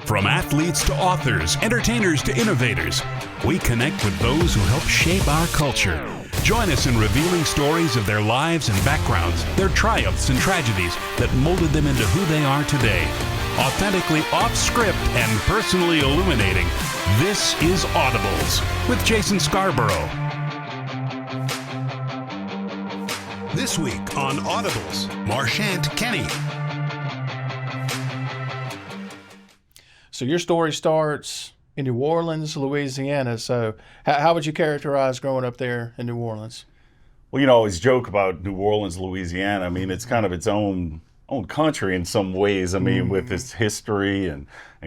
From athletes to authors, entertainers to innovators, we connect with those who help shape our culture. Join us in revealing stories of their lives and backgrounds, their triumphs and tragedies that molded them into who they are today. Authentically off-script and personally illuminating, this is Audibles with Jason Scarborough. This week on Audibles, Marchant Kenney. So your story starts in New Orleans, Louisiana. So how would you characterize growing up there in New Orleans? Well, I always joke about New Orleans, Louisiana. I mean, it's kind of its own country in some ways. I mean, with its history and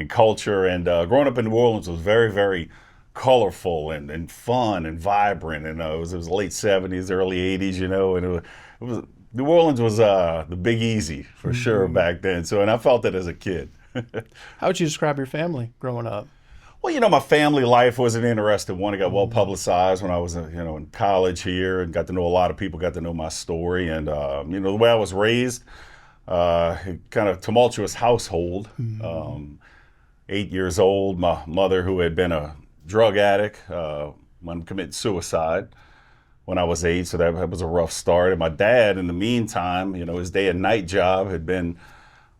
culture. And growing up in New Orleans was very, very colorful and fun and vibrant. And it was the late 70s, early 80s, and it was New Orleans was the Big Easy for sure back then. So, and I felt it as a kid. How would you describe your family growing up? Well, my family life was an interesting one. It got well publicized when I was, in college here, and got to know a lot of people, got to know my story. And, the way I was raised, kind of tumultuous household. 8 years old, my mother, who had been a drug addict, when committed suicide when I was 8. So that was a rough start. And my dad, in the meantime, his day and night job had been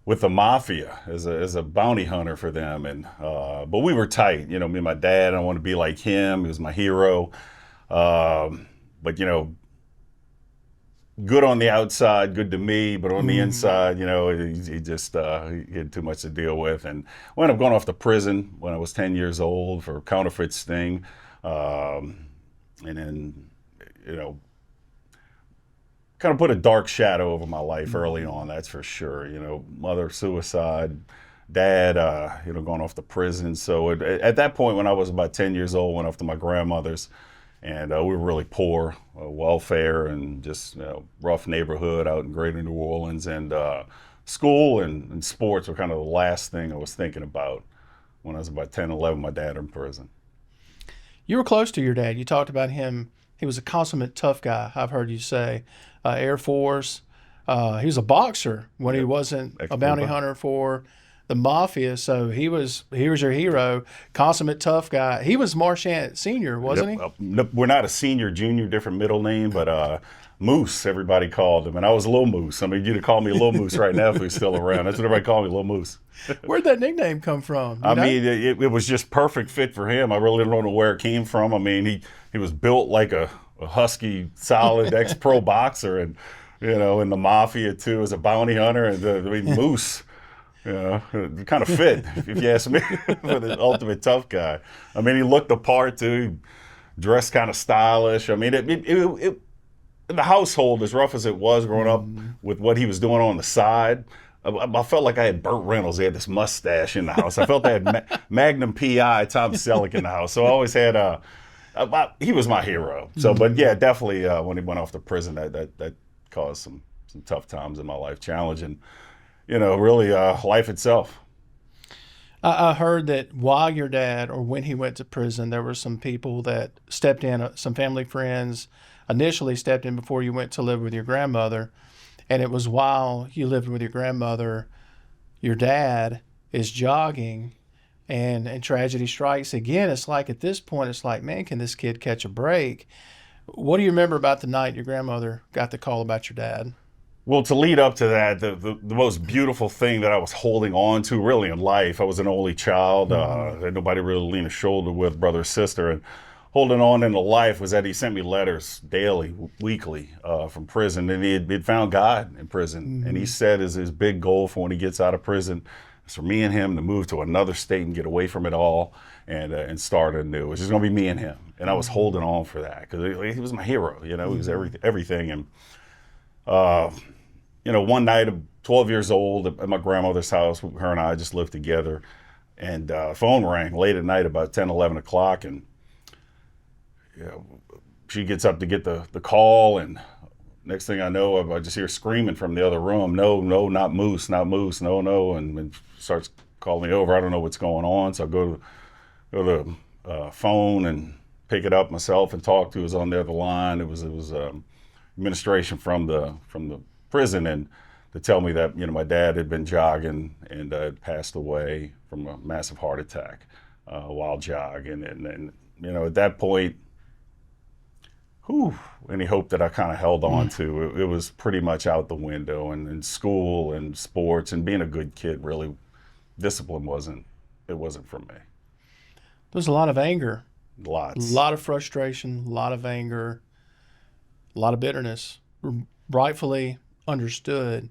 with the mafia as a bounty hunter for them. And but we were tight, me and my dad. I wanted to be like him. He was my hero. But good on the outside, good to me, but on the inside, he just he had too much to deal with. And wound up going off to prison when I was 10 years old for counterfeit sting. And then, kind of put a dark shadow over my life early on, that's for sure. Mother suicide, dad, going off to prison. So at that point, when I was about 10 years old, went off to my grandmother's, and we were really poor, welfare, and just rough neighborhood out in greater New Orleans. And school and sports were kind of the last thing I was thinking about when I was about 10, 11, my dad in prison. You were close to your dad. You talked about him. He was a consummate tough guy, I've heard you say. Air Force. He was a boxer when he wasn't a bounty hunter for the mafia. So he was your hero, consummate tough guy. He was Marchant Sr., wasn't he? We're not a senior, junior, different middle name, but Moose, everybody called him. And I was Little Moose. I mean, you'd call me Little Moose right now if he was still around. That's what everybody called me, Little Moose. Where'd that nickname come from? I mean, it was just perfect fit for him. I really don't know where it came from. I mean, he was built like a husky, solid ex-pro boxer, and in the mafia too as a bounty hunter. And Moose, it kind of fit, if you ask me, for the ultimate tough guy. I mean, he looked the part too. He dressed kind of stylish. I mean, it in the household, as rough as it was growing up with what he was doing on the side, I felt like I had Burt Reynolds. He had this mustache in the house. I felt I had Magnum P.I., Tom Selleck in the house. So I always had he was my hero. So, but yeah, definitely when he went off to prison, that caused some tough times in my life, challenging, really life itself. I heard that while your dad, or when he went to prison, there were some people that stepped in, some family friends initially stepped in before you went to live with your grandmother. And it was while you lived with your grandmother, your dad is jogging and tragedy strikes again. It's like at this point, it's like, man, can this kid catch a break? What do you remember about the night your grandmother got the call about your dad? Well, to lead up to that, the most beautiful thing that I was holding on to really in life, I was an only child, had nobody really lean a shoulder with, brother or sister, and holding on into life was that he sent me letters daily, weekly, from prison, and he'd found God in prison. And he said his big goal for when he gets out of prison is for me and him to move to another state and get away from it all and start anew. It was just going to be me and him. And I was holding on for that because he was my hero, he was everything. And, one night, 12 years old at my grandmother's house, her and I just lived together, and phone rang late at night about 10, 11 o'clock, and she gets up to get the call, and next thing I know, I just hear screaming from the other room, no, not Moose, no, and starts calling me over. I don't know what's going on, so I go to the phone and pick it up myself and talk to. It was on the other line. It was administration from the prison, and to tell me that my dad had been jogging and had passed away from a massive heart attack while jogging. And you know, at that point, any hope that I kind of held on to, it was pretty much out the window. And in school and sports and being a good kid, really, discipline wasn't for me. There's a lot of anger. Lots. A lot of frustration, a lot of anger, a lot of bitterness, rightfully understood.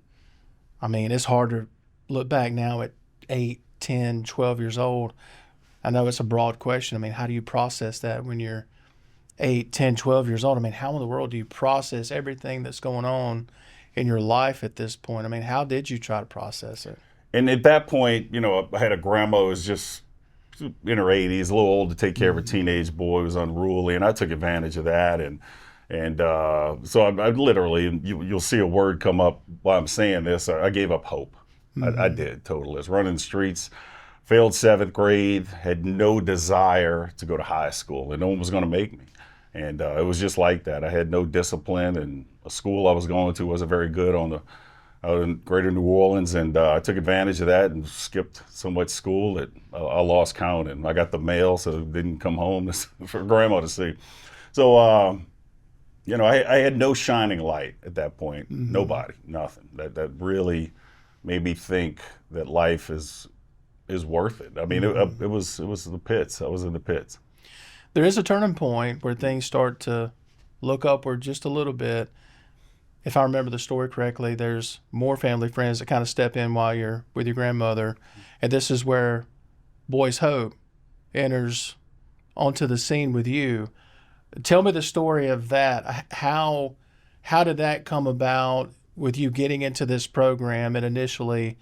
I mean, it's hard to look back now at 8, 10, 12 years old. I know it's a broad question. I mean, how do you process that when you're 8, 10, 12 years old? I mean, how in the world do you process everything that's going on in your life at this point? I mean, how did you try to process it? And at that point, you know, I had a grandma who was just in her 80s, a little old to take care of a teenage boy, who was unruly, and I took advantage of that. And so I literally, you'll see a word come up while I'm saying this, I gave up hope. I did, totally. I was running the streets, failed 7th grade, had no desire to go to high school, and no one was going to make me. And it was just like that. I had no discipline, and a school I was going to wasn't very good out in greater New Orleans, and I took advantage of that and skipped so much school that I lost count, and I got the mail, so it didn't come home for grandma to see. So, you know, I had no shining light at that point. Nobody, nothing. That really made me think that life is worth it. I mean, it was the pits. I was in the pits. There is a turning point where things start to look upward just a little bit. If I remember the story correctly, there's more family friends that kind of step in while you're with your grandmother. And this is where Boys Hope enters onto the scene with you. Tell me the story of that. How did that come about with you getting into this program? And initially,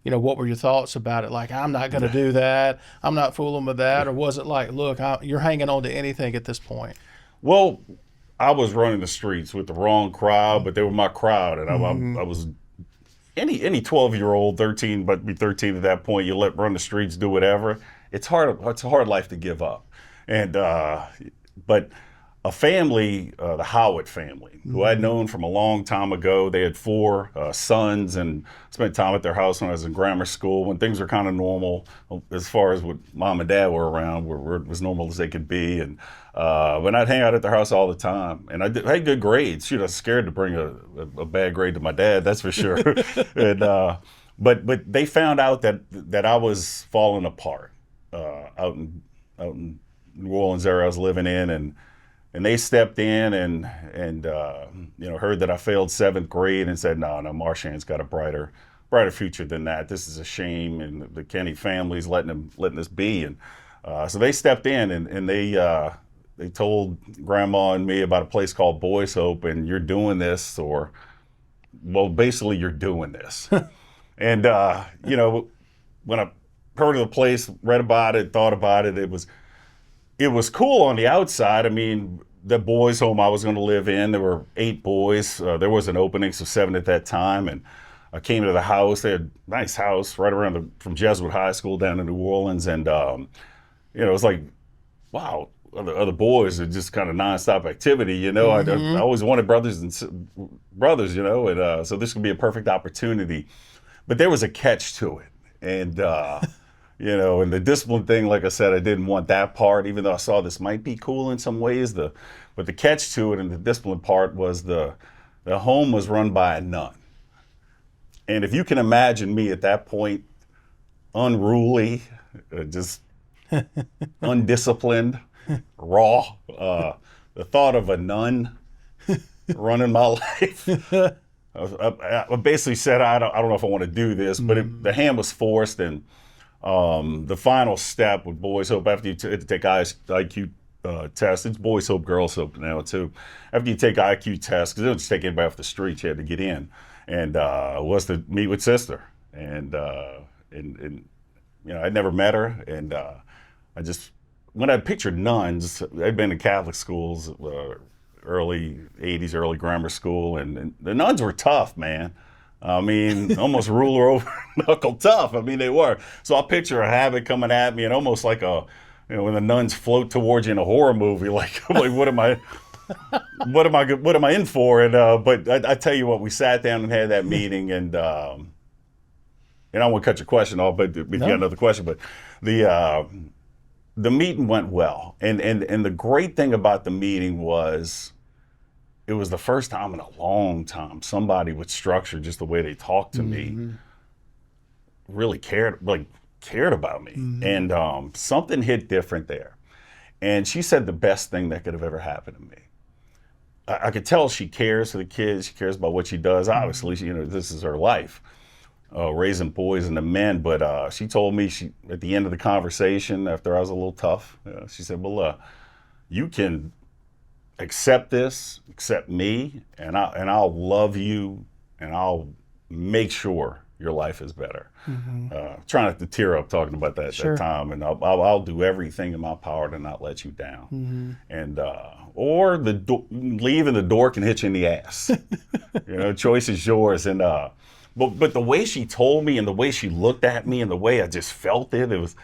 you know, what were your thoughts about it? Like, I'm not going to do that. I'm not fooling with that. Or was it like, look, you're hanging on to anything at this point? Well, I was running the streets with the wrong crowd, but they were my crowd, and I was any 12-year-old, 13, but be 13 at that point. You run the streets, do whatever. It's hard. It's a hard life to give up, and but a family, the Howard family, who I'd known from a long time ago. They had 4 sons, and spent time at their house when I was in grammar school, when things were kind of normal as far as what mom and dad were around, were as normal as they could be. And when I'd hang out at their house all the time, and I had good grades. Shoot, I was scared to bring a bad grade to my dad, that's for sure. And but they found out that I was falling apart out in New Orleans area I was living in, and they stepped in and you know, heard that I failed 7th grade and said, no, Marchant's got a brighter future than that. This is a shame, and the Kenney family's letting this be. And so they stepped in and they told grandma and me about a place called Boys Hope, and you're doing this, or, well, basically you're doing this. And you know, when I heard of the place, read about it, thought about it, it was cool on the outside. I mean, the boys' home I was going to live in, there were 8 boys. There was an opening, so 7 at that time. And I came to the house. They had a nice house right around from Jesuit High School down in New Orleans. And, you know, it was like, wow, other boys are just kind of nonstop activity, you know. I always wanted brothers, you know, and so this could be a perfect opportunity. But there was a catch to it. And, you know, and the discipline thing, like I said, I didn't want that part, even though I saw this might be cool in some ways. But the catch to it and the discipline part was the home was run by a nun. And if you can imagine me at that point, unruly, just undisciplined, raw, the thought of a nun running my life, I basically said, I don't know if I want to do this, but the hand was forced. And the final step with Boys Hope, after you had to take IQ test, it's Boys Hope, Girls Hope now too. After you take IQ tests, because they don't just take anybody off the street, you had to get in, and was to meet with sister. And you know, I'd never met her, and I just, when I pictured nuns, I'd been in Catholic schools, early 80s, early grammar school, and the nuns were tough, man. I mean, almost ruler over knuckle tough. I mean, they were. So I'll picture a habit coming at me, and almost like you know, when the nuns float towards you in a horror movie, like what am I in for? And but I tell you what, we sat down and had that meeting, and and I won't cut your question off, but if you got another question, but the meeting went well. And the great thing about the meeting was it was the first time in a long time somebody with structure, just the way they talked to me, really cared about me. And something hit different there. And she said the best thing that could have ever happened to me. I could tell she cares for the kids. She cares about what she does. Obviously, this is her life, raising boys into men. But she told me at the end of the conversation, after I was a little tough, she said, well, you can accept me, and I'll love you, and I'll make sure your life is better. Trying not to tear up talking about that time, and I'll do everything in my power to not let you down. And or leaving the door can hit you in the ass. Choice is yours. And but the way she told me, and the way she looked at me, and the way I just felt it was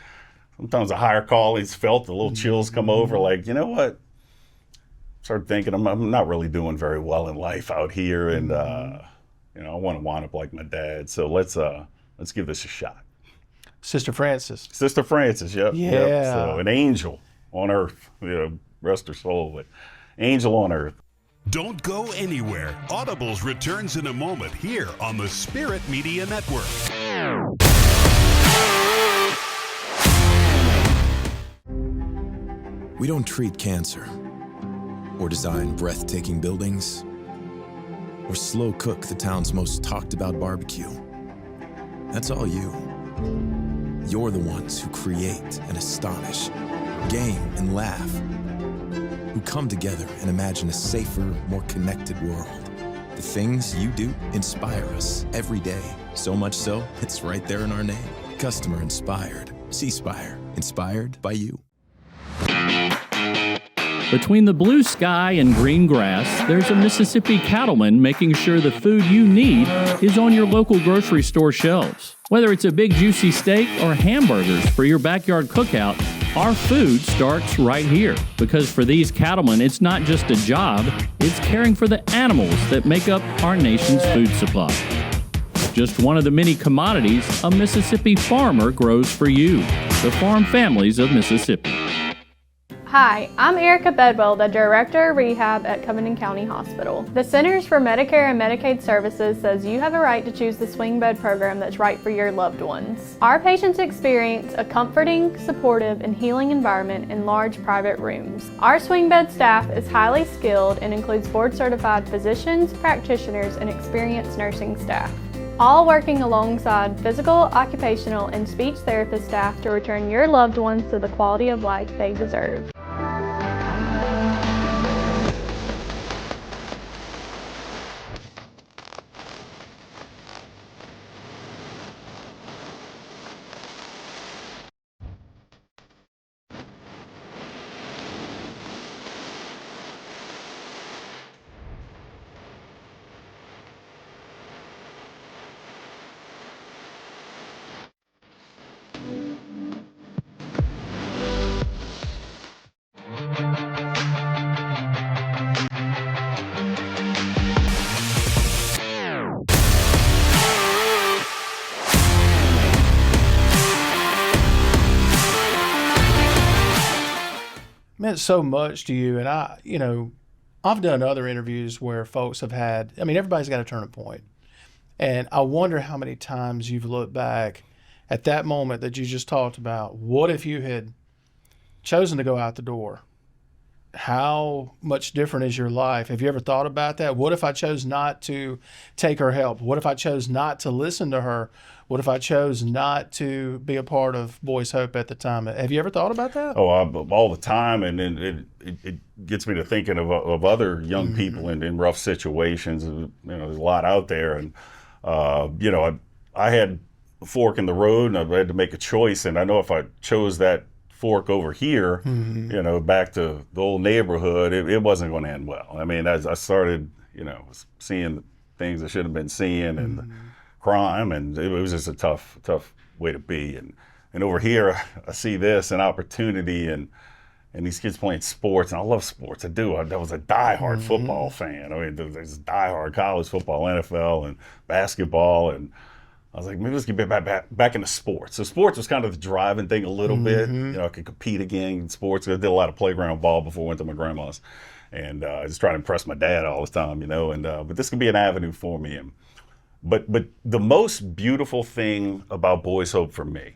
sometimes a higher callings felt the little chills come over. Like, you know what? Started thinking I'm not really doing very well in life out here, and I want to wind up like my dad. So let's give this a shot. Sister Frances. Yep. Yeah. Yep. So an angel on earth, rest her soul, but angel on earth. Don't go anywhere. Audibles returns in a moment here on the Spirit Media Network. We don't treat cancer, or design breathtaking buildings, or slow cook the town's most talked about barbecue. That's all you. You're the ones who create and astonish, game and laugh, who come together and imagine a safer, more connected world. The things you do inspire us every day. So much so, it's right there in our name. Customer inspired. C-Spire. Inspired by you. Between the blue sky and green grass, there's a Mississippi cattleman making sure the food you need is on your local grocery store shelves. Whether it's a big juicy steak or hamburgers for your backyard cookout, our food starts right here. Because for these cattlemen, it's not just a job, it's caring for the animals that make up our nation's food supply. Just one of the many commodities a Mississippi farmer grows for you, the farm families of Mississippi. Hi, I'm Erica Bedwell, the Director of Rehab at Covington County Hospital. The Centers for Medicare and Medicaid Services says you have a right to choose the swing bed program that's right for your loved ones. Our patients experience a comforting, supportive, and healing environment in large private rooms. Our swing bed staff is highly skilled and includes board-certified physicians, practitioners, and experienced nursing staff, all working alongside physical, occupational, and speech therapist staff to return your loved ones to the quality of life they deserve. Meant so much to you. And I've done other interviews where folks have had, everybody's got a turning point. And I wonder how many times you've looked back at that moment that you just talked about. What if you had chosen to go out the door? How much different is your life? Have you ever thought about that? What if I chose not to take her help? What if I chose not to listen to her? What if I chose not to be a part of Boys Hope at the time? Have you ever thought about that? Oh, all the time, and it gets me to thinking of other young people in rough situations. There's a lot out there, and I had a fork in the road, and I had to make a choice. And I know if I chose that fork over here, back to the old neighborhood, it wasn't going to end well. As I started, seeing things I shouldn't have been seeing, and crime, and it was just a tough way to be. And over here, I see this, an opportunity, and these kids playing sports, and I love sports. I do. I was a diehard football fan. There's diehard college football, NFL, and basketball, and I was like, maybe let's get back into sports. So sports was kind of the driving thing a little bit. I could compete again in sports. I did a lot of playground ball before I went to my grandma's, and just trying to impress my dad all the time, And but this could be an avenue for me. But the most beautiful thing about Boys Hope for me,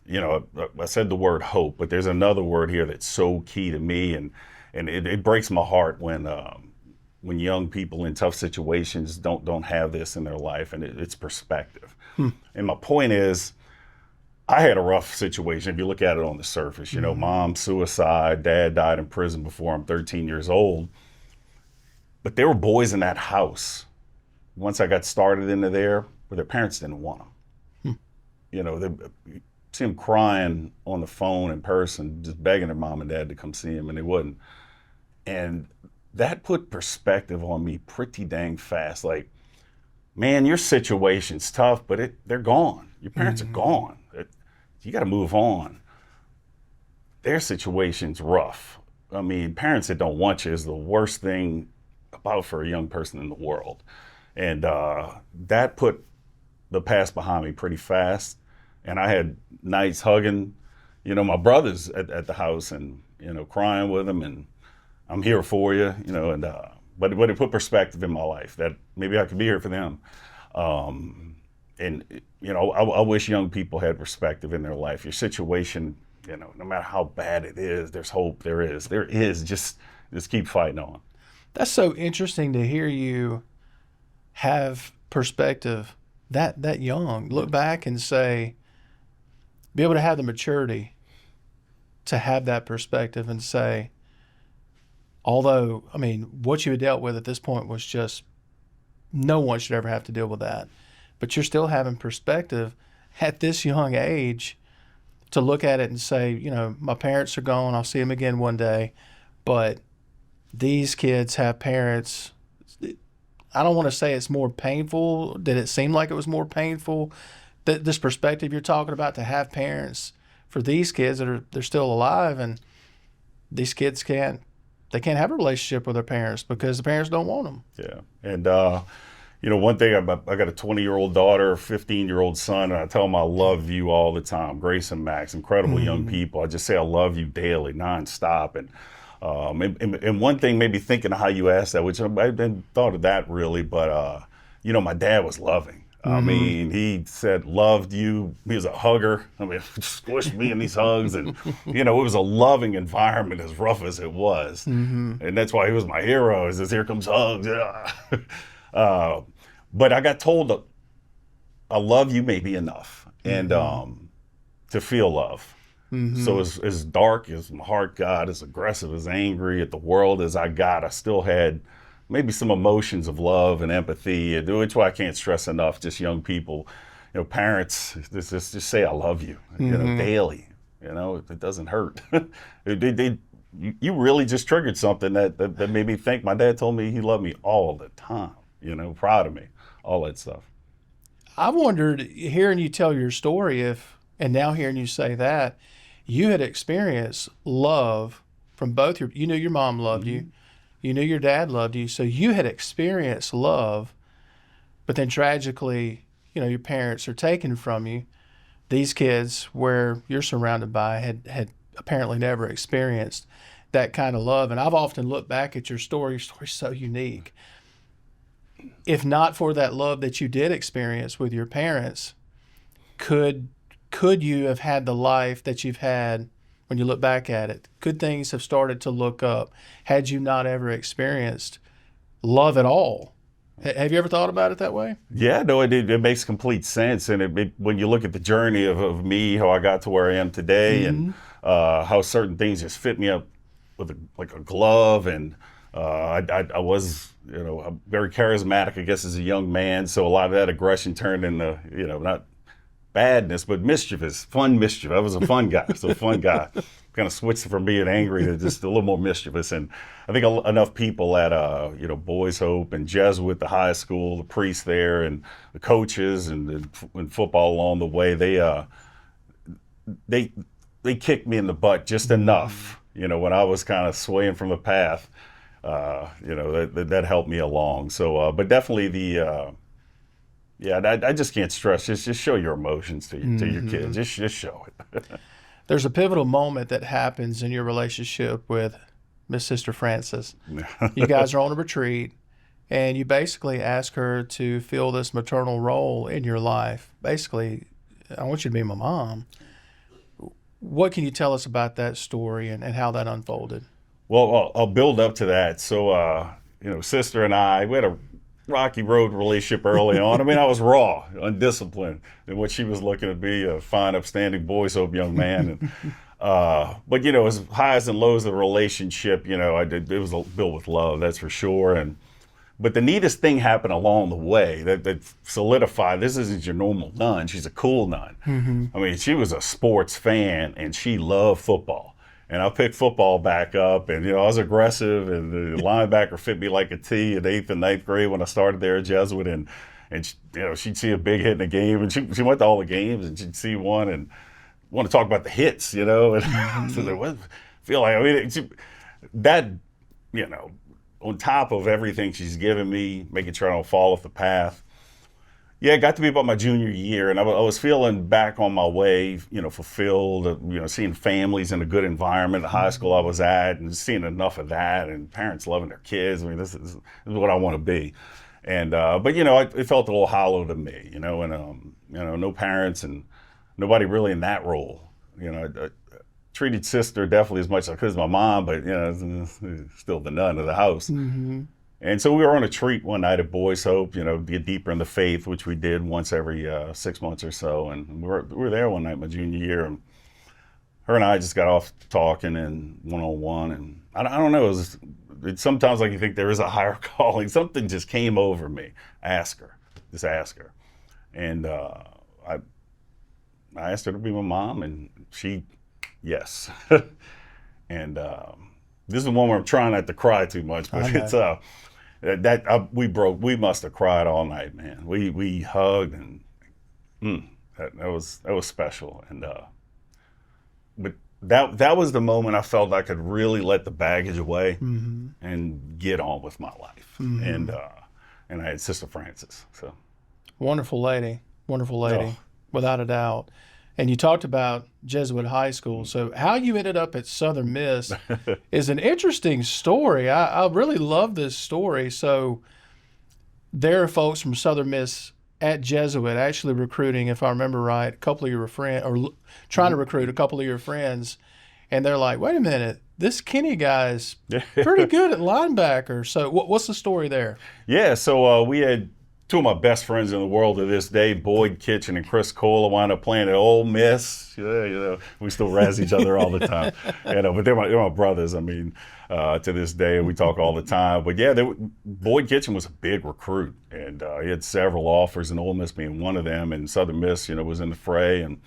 I said the word hope, but there's another word here that's so key to me, and it breaks my heart when young people in tough situations don't have this in their life, and it's perspective. And my point is, I had a rough situation. If you look at it on the surface, mom suicide, dad died in prison before I'm 13 years old. But there were boys in that house, once I got started into there, where their parents didn't want them. They see them crying on the phone in person, just begging their mom and dad to come see them, and they wouldn't. And that put perspective on me pretty dang fast. Like, man, your situation's tough, but they're gone. Your parents are gone. You got to move on. Their situation's rough. I mean, parents that don't want you is the worst thing about for a young person in the world. And that put the past behind me pretty fast. And I had nights hugging, my brothers at the house and, crying with them, and I'm here for you, but it put perspective in my life that maybe I could be here for them. I wish young people had perspective in their life. Your situation, no matter how bad it is, there's hope. There is. Just keep fighting on. That's so interesting to hear you have perspective that young. Look back and be able to have the maturity to have that perspective and say, although, what you had dealt with at this point was just, no one should ever have to deal with that. But you're still having perspective at this young age to look at it and say, my parents are gone, I'll see them again one day, but these kids have parents. I don't want to say it's more painful. Did it seem like it was more painful? This perspective you're talking about, to have parents for these kids they're still alive, and these kids can't have a relationship with their parents because the parents don't want them. Yeah. And, one thing, I got a 20-year-old daughter, a 15-year-old son, and I tell them I love you all the time. Grace and Max, incredible young people. I just say I love you daily, nonstop. And one thing made me thinking of how you asked that, which I hadn't thought of that really, but, my dad was loving. I mean, he said, loved you. He was a hugger. Squished me in these hugs. And, it was a loving environment, as rough as it was. And that's why he was my hero, is this, here comes hugs. But I got told I love you may be enough. And to feel love. So as dark as my heart got, as aggressive, as angry at the world as I got, I still had maybe some emotions of love and empathy, which why I can't stress enough, just young people, parents, just say I love you, daily. It doesn't hurt. You really just triggered something that made me think. My dad told me he loved me all the time, proud of me, all that stuff. I wondered, hearing you tell your story, and now hearing you say that, you had experienced love from both you knew your mom loved you, you knew your dad loved you, so you had experienced love, but then tragically, your parents are taken from you. These kids, where you're surrounded by, had apparently never experienced that kind of love. And I've often looked back at your story's so unique. If not for that love that you did experience with your parents, could you have had the life that you've had when you look back at it? Could things have started to look up had you not ever experienced love at all? Have you ever thought about it that way? Yeah, no, it makes complete sense. And when you look at the journey of me, how I got to where I am today, and how certain things just fit me up with like a glove, and I was, very charismatic, I guess, as a young man. So a lot of that aggression turned into, not badness, but fun mischief. I was a fun guy. Kind of switched from being angry to just a little more mischievous. And I think enough people at, Boys Hope and Jesuit, the high school, the priest there, and the coaches and football along the way, they kicked me in the butt just enough, when I was kind of swaying from the path, that helped me along. So, but definitely Yeah, I just can't stress. Just show your emotions to your kids. Just show it. There's a pivotal moment that happens in your relationship with Miss Sister Frances. You guys are on a retreat, and you basically ask her to fill this maternal role in your life. Basically, I want you to be my mom. What can you tell us about that story and how that unfolded? Well, I'll build up to that. So, Sister and I, we had a rocky road relationship early on. I mean, I was raw, undisciplined, and what she was looking to be a fine, upstanding boy soap young man. And, but as highs and lows of the relationship, it was built with love, that's for sure. But the neatest thing happened along the way that solidified this isn't your normal nun. She's a cool nun. I mean, she was a sports fan and she loved football. And I picked football back up, and I was aggressive, and the linebacker fit me like a T in 8th and 9th grade when I started there at Jesuit, and she'd see a big hit in a game, and she went to all the games, and she'd see one and want to talk about the hits, and so there was feel like on top of everything she's given me, making sure I don't fall off the path. Yeah, it got to be about my junior year, and I was feeling back on my way, fulfilled, seeing families in a good environment, the high school I was at, and seeing enough of that, and parents loving their kids. I mean, this is what I want to be. And, but, it felt a little hollow to me, and, no parents and nobody really in that role. I treated Sister definitely as much as I could as my mom, but, still the nun of the house. And so we were on a retreat one night at Boys Hope, get deeper in the faith, which we did once every 6 months or so. And we were there one night my junior year, and her and I just got off talking and one-on-one. And I don't know, it's sometimes like you think there is a higher calling. Something just came over me. Just ask her. And I asked her to be my mom, and she, yes. And this is one where I'm trying not to cry too much, but it's we must have cried all night, man. We hugged, and that was special. And but that was the moment I felt I could really let the baggage away and get on with my life. And I had Sister Frances. So wonderful lady, Oh. without a doubt. And you talked about Jesuit high school. So how you ended up at Southern Miss is an interesting story. I really love this story. So there are folks from Southern Miss at Jesuit actually recruiting, if I remember right, a couple of your friends, or trying to recruit a couple of your friends. And they're like, wait a minute, this Kenney guy's pretty good at linebacker. So what's the story there? Yeah, so we had two of my best friends in the world to this day, Boyd Kitchen and Chris Cole, wound up playing at Ole Miss. We still razz each other all the time. But they're my brothers. I mean, to this day, we talk all the time. But yeah, Boyd Kitchen was a big recruit, and he had several offers, and Ole Miss being one of them. And Southern Miss, was in the fray, and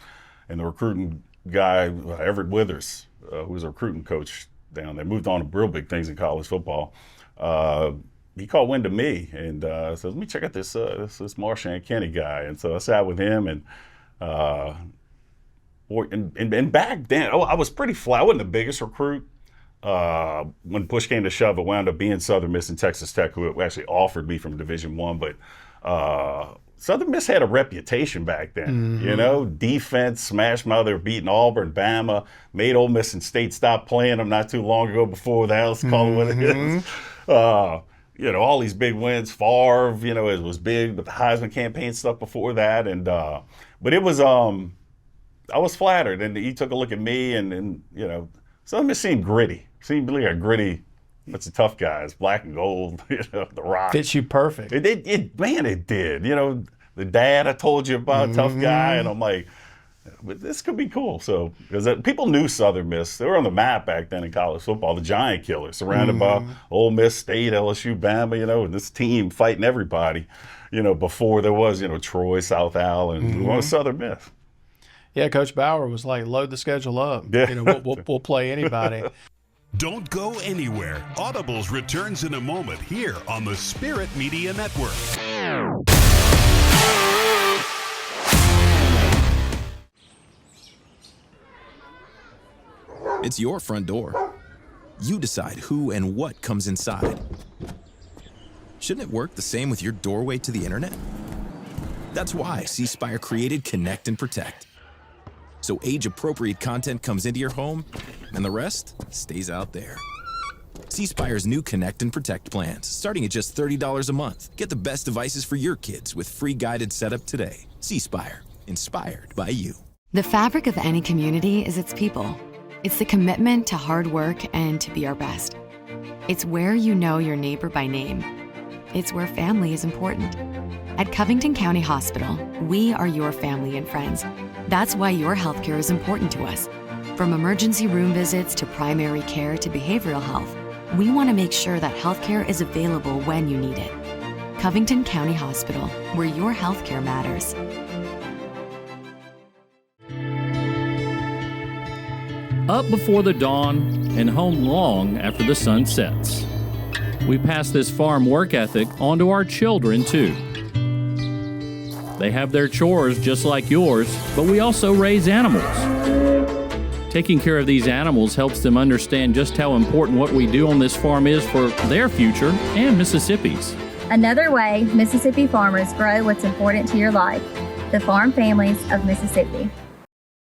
the recruiting guy, Everett Withers, who was a recruiting coach down there, moved on to real big things in college football. He caught wind of me and said, let me check out this Marchant Kenney guy. And so I sat with him, and back then, I was pretty flat. I wasn't the biggest recruit. When push came to shove, it wound up being Southern Miss and Texas Tech, who actually offered me from Division I. But Southern Miss had a reputation back then, defense, smash mouth. They were beating Auburn, Bama, made Ole Miss and State stop playing them not too long ago before that. Let's call it what it is. All these big wins. Favre, it was big, but the Heisman campaign stuff before that. And but it was, I was flattered. And he took a look at me, and Southern Miss seemed gritty. Seemed like a gritty, it's a tough guy. It's black and gold, the rock. Fits you perfect. It did. The dad I told you about, tough guy. And I'm like, but this could be cool. So, because people knew Southern Miss. They were on the map back then in college football, the giant killer, surrounded by Ole Miss, State, LSU, Bama, and this team fighting everybody, before there was, Troy, South Al, and we won Southern Miss. Yeah, Coach Bauer was like, load the schedule up. Yeah. We'll play anybody. Don't go anywhere. Audibles returns in a moment here on the Spirit Media Network. It's your front door. You decide who and what comes inside. Shouldn't it work the same with your doorway to the internet? That's why C Spire created Connect and Protect. So age-appropriate content comes into your home, and the rest stays out there. C Spire's new Connect and Protect plans, starting at just $30 a month. Get the best devices for your kids with free guided setup today. C Spire, inspired by you. The fabric of any community is its people. It's the commitment to hard work and to be our best. It's where you know your neighbor by name. It's where family is important. At Covington County Hospital, we are your family and friends. That's why your healthcare is important to us. From emergency room visits to primary care to behavioral health, we want to make sure that healthcare is available when you need it. Covington County Hospital, where your healthcare matters. Up before the dawn and home long after the sun sets. We pass this farm work ethic on to our children, too. They have their chores just like yours, but we also raise animals. Taking care of these animals helps them understand just how important what we do on this farm is for their future and Mississippi's. Another way Mississippi farmers grow what's important to your life, the farm families of Mississippi.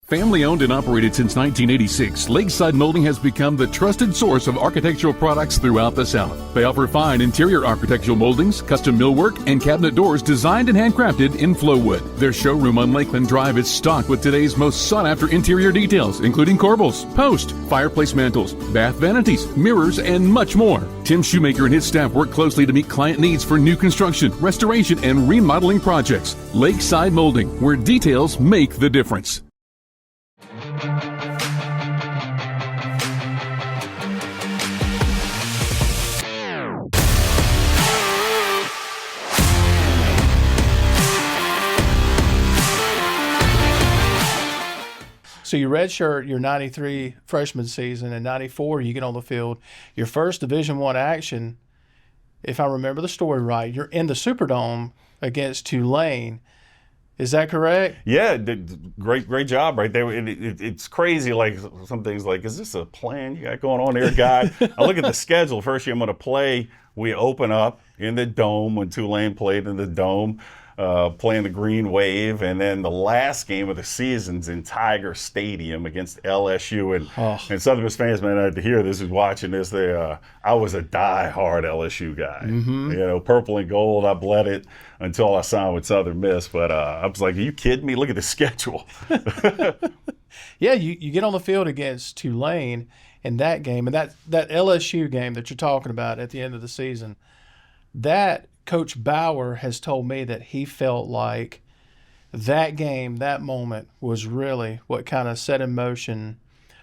Family owned and operated since 1986, Lakeside Molding has become the trusted source of architectural products throughout the South. They offer fine interior architectural moldings, custom millwork, and cabinet doors designed and handcrafted in Flowwood. Their showroom on Lakeland Drive is stocked with today's most sought-after interior details, including corbels, post, fireplace mantles, bath vanities, mirrors, and much more. Tim Shoemaker and his staff work closely to meet client needs for new construction, restoration, and remodeling projects. Lakeside Molding, where details make the difference. So you redshirt your 93 freshman season, and 94 you get on the field. Your first Division I action, if I remember the story right, you're in the Superdome against Tulane. Is that correct? Yeah, great job right there. It's crazy, like some things like, is this a plan you got going on there, guy? I look at the schedule. First year I'm going to play, we open up in the Dome when Tulane played in the Dome, playing the Green Wave, and then the last game of the season's in Tiger Stadium against LSU. And Southern Miss fans may not have to hear this, who's watching this. I was a die-hard LSU guy. Mm-hmm. You know, purple and gold, I bled it until I signed with Southern Miss. But I was like, are you kidding me? Look at the schedule. Yeah, you get on the field against Tulane in that game, and that LSU game that you're talking about at the end of the season, that Coach Bauer has told me that he felt like that game, that moment, was really what kind of set in motion.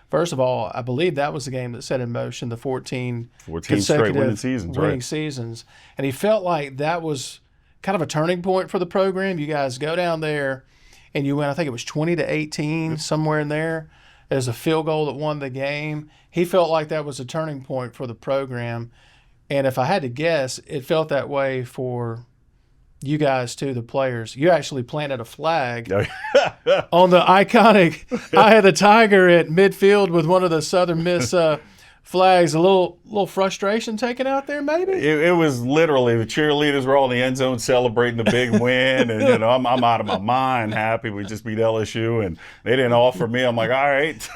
First of all, I believe that was the game that set in motion the 14 straight winning seasons, seasons. And he felt like that was kind of a turning point for the program. You guys go down there and you win, I think it was 20-18, somewhere in there. There's a field goal that won the game. He felt like that was a turning point for the program. And if I had to guess, it felt that way for you guys too, the players. You actually planted a flag on the iconic I had the Tiger at midfield with one of the Southern Miss flags. A little frustration taken out there, maybe? It was literally the cheerleaders were all in the end zone celebrating the big win, and you know I'm out of my mind, happy we just beat LSU, and they didn't offer me. I'm like, all right.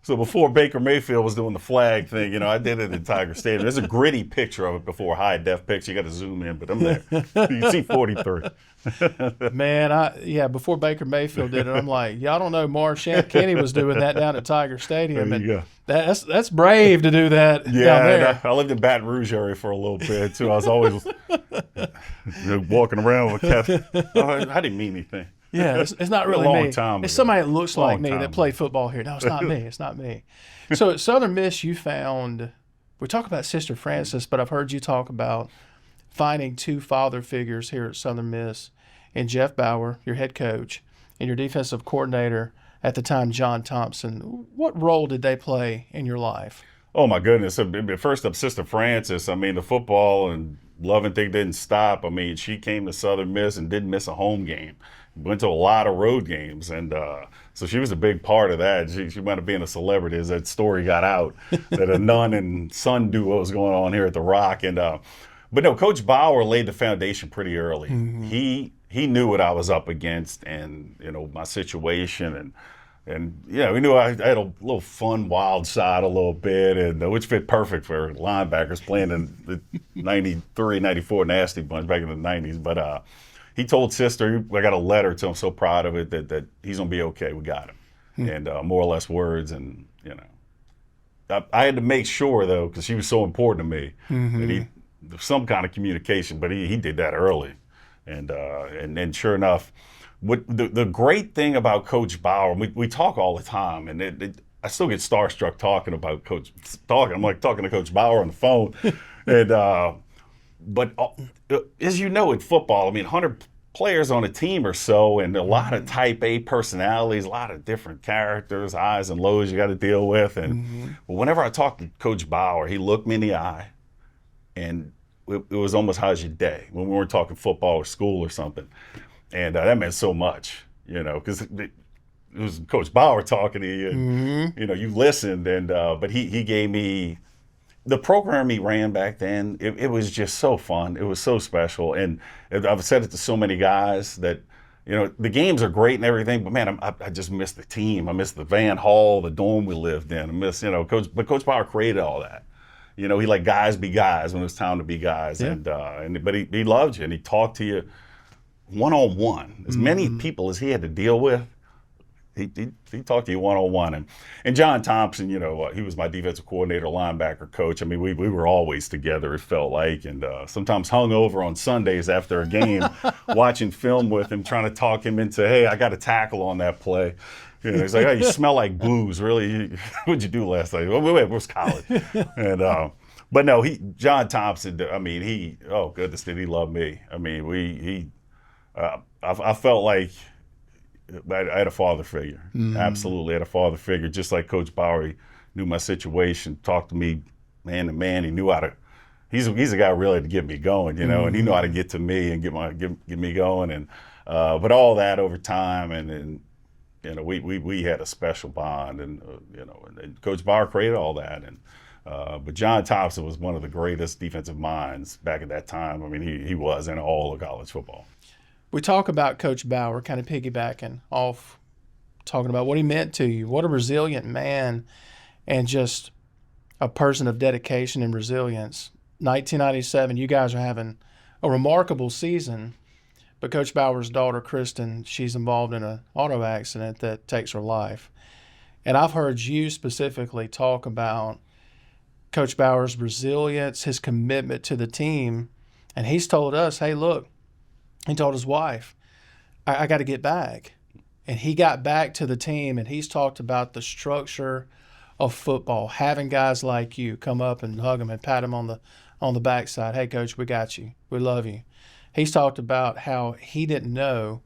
So before Baker Mayfield was doing the flag thing, you know, I did it at Tiger Stadium. There's a gritty picture of it before high def picture. You got to zoom in, but I'm there. You can see 43. Man, before Baker Mayfield did it, I'm like, y'all don't know Marchant Kenney was doing that down at Tiger Stadium. There you go. That's brave to do that down there. I lived in Baton Rouge area for a little bit too. I was always walking around with I didn't mean anything. Yeah, it's not really me. It's somebody that looks like me that played football here. No, it's not me. It's not me. So at Southern Miss, you found, we talk about Sister Francis, but I've heard you talk about finding two father figures here at Southern Miss, and Jeff Bauer, your head coach, and your defensive coordinator at the time, John Thompson. What role did they play in your life? Oh, my goodness. First up, Sister Francis. I mean, the football and loving thing didn't stop. I mean, she came to Southern Miss and didn't miss a home game. Went to a lot of road games, and so she was a big part of that. She wound up being a celebrity as that story got out that a nun and son duo was going on here at the Rock. And but no, Coach Bauer laid the foundation pretty early. Mm-hmm. He he knew what I was up against, and my situation, and we knew I had a little fun, wild side a little bit, and which fit perfect for linebackers playing in the 93, 94 Nasty Bunch back in the 90s. But he told Sister, I got a letter to him, so proud of it, that he's going to be okay. We got him. And more or less words, and I had to make sure, though, because she was so important to me, that some kind of communication, but he did that early. And then sure enough, what the great thing about Coach Bauer, we talk all the time, and I still get starstruck talking about I'm like talking to Coach Bauer on the phone. And but as you know, in football, I mean, 100 players on a team or so, and a lot of type A personalities, a lot of different characters, highs and lows you got to deal with. And whenever I talked to Coach Bauer, he looked me in the eye, and it was almost, how's your day, when we weren't talking football or school or something. And that meant so much, because it was Coach Bauer talking to you, and you listened. And but he gave me the program he ran back then. It was just so fun. It was so special. And I've said it to so many guys that the games are great and everything, but man, I just miss the team. I miss the Van Hall, the dorm we lived in. I miss But Coach Bauer created all that. He let guys be guys when it was time to be guys. Yeah. But he loved you, and he talked to you one-on-one. As many people as he had to deal with, he talked to you one-on-one. And John Thompson, he was my defensive coordinator, linebacker coach. I mean, we were always together, it felt like, and sometimes hung over on Sundays after a game, watching film with him, trying to talk him into, hey, I got a tackle on that play. He's like, oh, you smell like booze. Really? What'd you do last night? Well, it was college. And but no, John Thompson, I mean, oh goodness, did he love me. I mean, I felt like I had a father figure. Absolutely had a father figure. Just like Coach Bauer, he knew my situation, talked to me man to man. He knew how to. He's a guy really to get me going, and he knew how to get to me and get me going. And but all that over time, and we had a special bond, and and Coach Bauer created all that. And but John Thompson was one of the greatest defensive minds back at that time. I mean, he was in all of college football. We talk about Coach Bauer, kind of piggybacking off, talking about what he meant to you. What a resilient man, and just a person of dedication and resilience. 1997, you guys are having a remarkable season, but Coach Bauer's daughter, Kristen, she's involved in an auto accident that takes her life. And I've heard you specifically talk about Coach Bauer's resilience, his commitment to the team, and he's told us, hey, look, he told his wife, I got to get back. And he got back to the team, and he's talked about the structure of football, having guys like you come up and hug him and pat him on the backside. Hey, Coach, we got you. We love you. He's talked about how he didn't know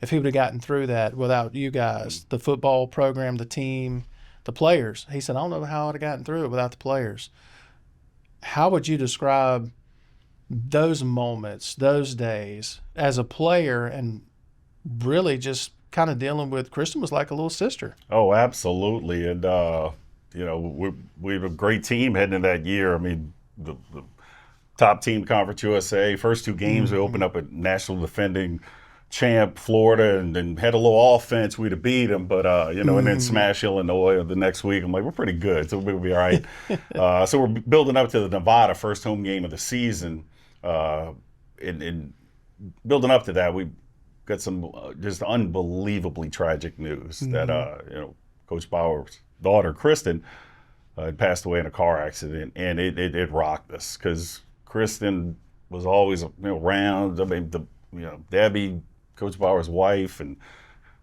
if he would have gotten through that without you guys, the football program, the team, the players. He said, I don't know how I would have gotten through it without the players. How would you describe those moments, those days as a player, and really just kind of dealing with Kristen was like a little sister? Oh, absolutely. And, we have a great team heading into that year. I mean, the top team Conference USA, first two games we opened up at national defending champ Florida, and then had a little offense. We'd have beat them, but and then smash Illinois the next week. I'm like, we're pretty good, so we'll be all right. So we're building up to the Nevada first home game of the season. In building up to that, we got some just unbelievably tragic news that Coach Bauer's daughter Kristen had passed away in a car accident, and it rocked us because Kristen was always around. I mean, Debbie, Coach Bauer's wife, and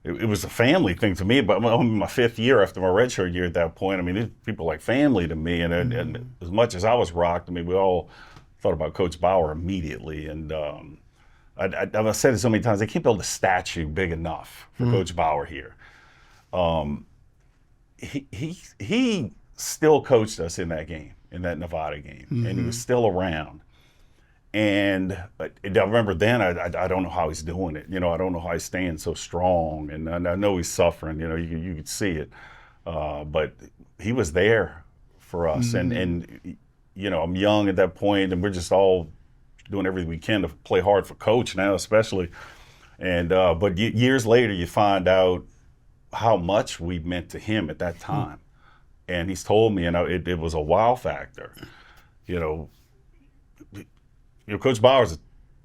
it was a family thing to me. But I'm my fifth year after my redshirt year at that point. I mean, these people like family to me, and as much as I was rocked, I mean, we all thought about Coach Bauer immediately. And I've said it so many times, they can't build a statue big enough for Coach Bauer here. He still coached us in that game, in that Nevada game, and he was still around. And I remember then, I don't know how he's doing it. I don't know how he's staying so strong. And I know he's suffering. You could see it. But he was there for us. And I'm young at that point, and we're just all doing everything we can to play hard for Coach now, especially. And but years later, you find out how much we meant to him at that time. And he's told me, it was a wow factor. Coach Bauer's a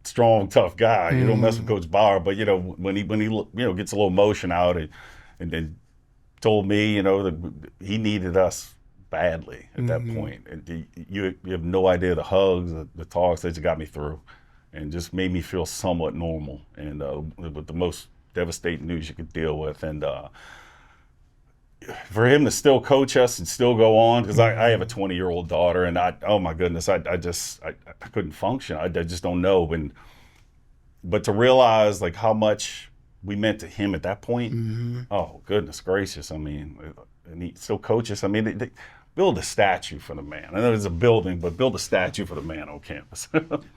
strong, tough guy. You don't mess with Coach Bauer, but when he gets a little emotion out and then told me that he needed us badly at that point. And you have no idea the hugs, the talks that just got me through, and just made me feel somewhat normal. And with the most devastating news you could deal with, and for him to still coach us and still go on, because I have a 20-year-old daughter, and oh my goodness, I couldn't function. I just don't know. But to realize like how much we meant to him at that point, oh goodness gracious! I mean, and he still coaches. I mean, they build a statue for the man. I know it's a building, but build a statue for the man on campus.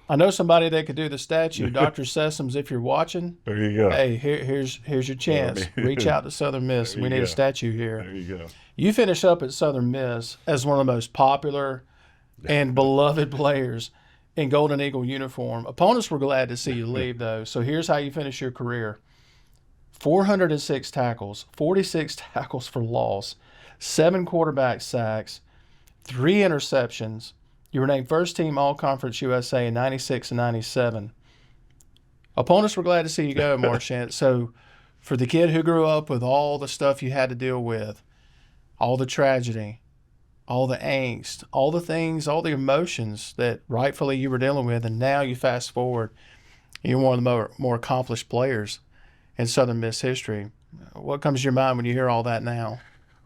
I know somebody that could do the statue. Dr. Sessoms, if you're watching, there you go. Hey, here's your chance. Reach out to Southern Miss. We need a statue here. There you go. You finish up at Southern Miss as one of the most popular and beloved players in Golden Eagle uniform. Opponents were glad to see you leave, though. So here's how you finish your career. 406 tackles, 46 tackles for loss, 7 quarterback sacks, 3 interceptions. You were named first team All-Conference USA in 96 and 97. Opponents were glad to see you go, Marchant. So for the kid who grew up with all the stuff you had to deal with, all the tragedy, all the angst, all the things, all the emotions that rightfully you were dealing with, and now you fast forward, you're one of the more accomplished players in Southern Miss history. What comes to your mind when you hear all that now?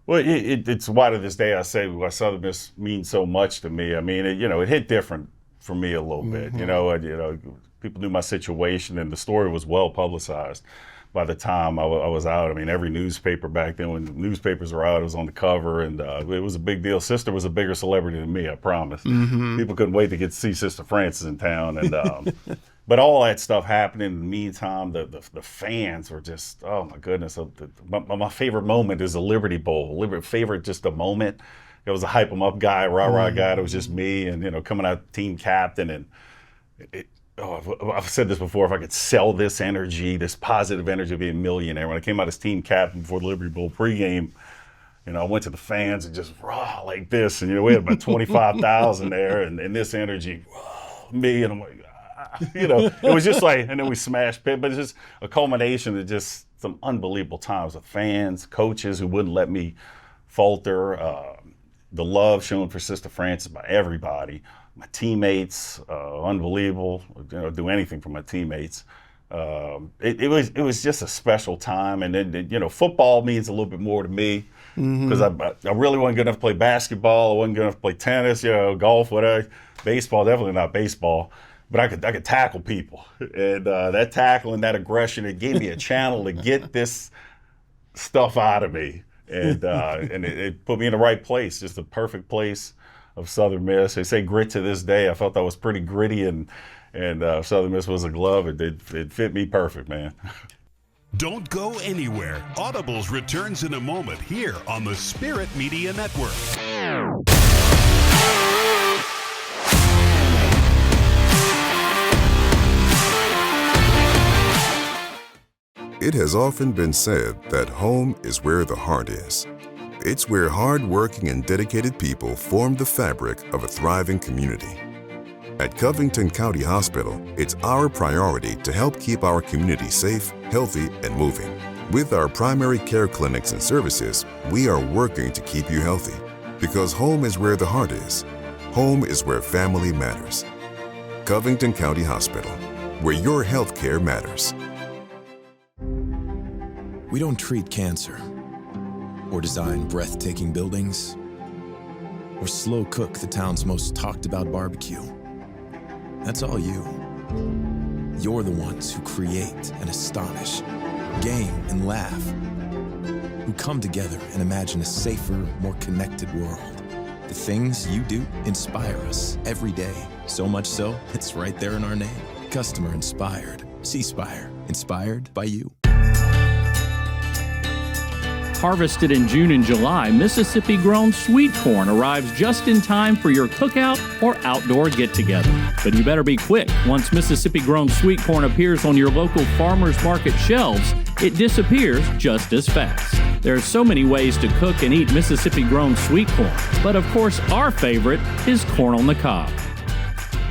Well, it's why to this day I say why Southern Miss means so much to me. I mean, it hit different for me a little bit. People knew my situation, and the story was well publicized by the time I was out. I mean, every newspaper back then, when the newspapers were out, it was on the cover, and it was a big deal. Sister was a bigger celebrity than me, I promise. People couldn't wait to get to see Sister Francis in town, and but all that stuff happened in the meantime. The fans were just, oh my goodness. My favorite moment is the Liberty Bowl. Favorite just a moment. It was a hype 'em up guy, rah-rah guy. It was just me, and coming out team captain, and I've said this before, if I could sell this energy, this positive energy, I'd be a millionaire. When I came out as team captain before the Liberty Bowl pregame, I went to the fans and just rah like this, and we had about 25,000 there, and this energy, me, and I'm like, it was just like, and then we smashed Pitt, but it's just a culmination of just some unbelievable times with fans, coaches who wouldn't let me falter, the love shown for Sister Francis by everybody, my teammates, unbelievable, do anything for my teammates. It was just a special time, and then football means a little bit more to me because I really wasn't good enough to play basketball, I wasn't good enough to play tennis, golf, whatever, baseball, definitely not baseball. But I could tackle people, and that tackle and that aggression, it gave me a channel to get this stuff out of me, and it put me in the right place, just the perfect place of Southern Miss. They say grit to this day. I felt that was pretty gritty, and Southern Miss was a glove. It fit me perfect, man. Don't go anywhere. Audibles returns in a moment here on the Spirit Media Network. It has often been said that home is where the heart is. It's where hard-working and dedicated people form the fabric of a thriving community. At Covington County Hospital, it's our priority to help keep our community safe, healthy, and moving. With our primary care clinics and services, we are working to keep you healthy. Because home is where the heart is. Home is where family matters. Covington County Hospital, where your health care matters. We don't treat cancer, or design breathtaking buildings, or slow cook the town's most talked about barbecue. That's all you. You're the ones who create and astonish, game and laugh, who come together and imagine a safer, more connected world. The things you do inspire us every day, so much so, it's right there in our name. Customer inspired. C-Spire, inspired by you. Harvested in June and July, Mississippi-grown sweet corn arrives just in time for your cookout or outdoor get-together. But you better be quick. Once Mississippi-grown sweet corn appears on your local farmers market shelves, it disappears just as fast. There are so many ways to cook and eat Mississippi-grown sweet corn, but of course our favorite is corn on the cob.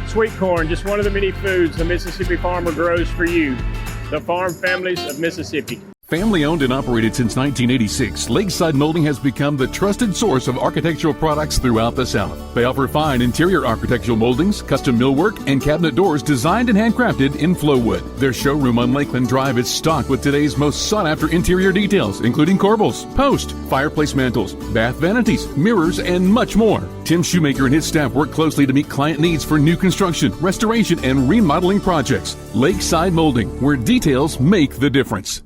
Sweet corn, just one of the many foods the Mississippi farmer grows for you, the farm families of Mississippi. Family owned and operated since 1986, Lakeside Molding has become the trusted source of architectural products throughout the South. They offer fine interior architectural moldings, custom millwork, and cabinet doors designed and handcrafted in Flowwood. Their showroom on Lakeland Drive is stocked with today's most sought-after interior details, including corbels, post, fireplace mantles, bath vanities, mirrors, and much more. Tim Shoemaker and his staff work closely to meet client needs for new construction, restoration, and remodeling projects. Lakeside Molding, where details make the difference.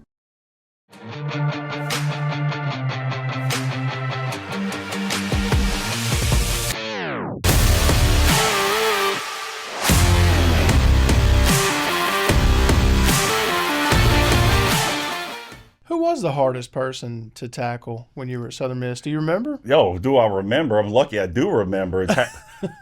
Who was the hardest person to tackle when you were at Southern Miss? Do you remember? Yo, do I remember? I'm lucky I do remember. It's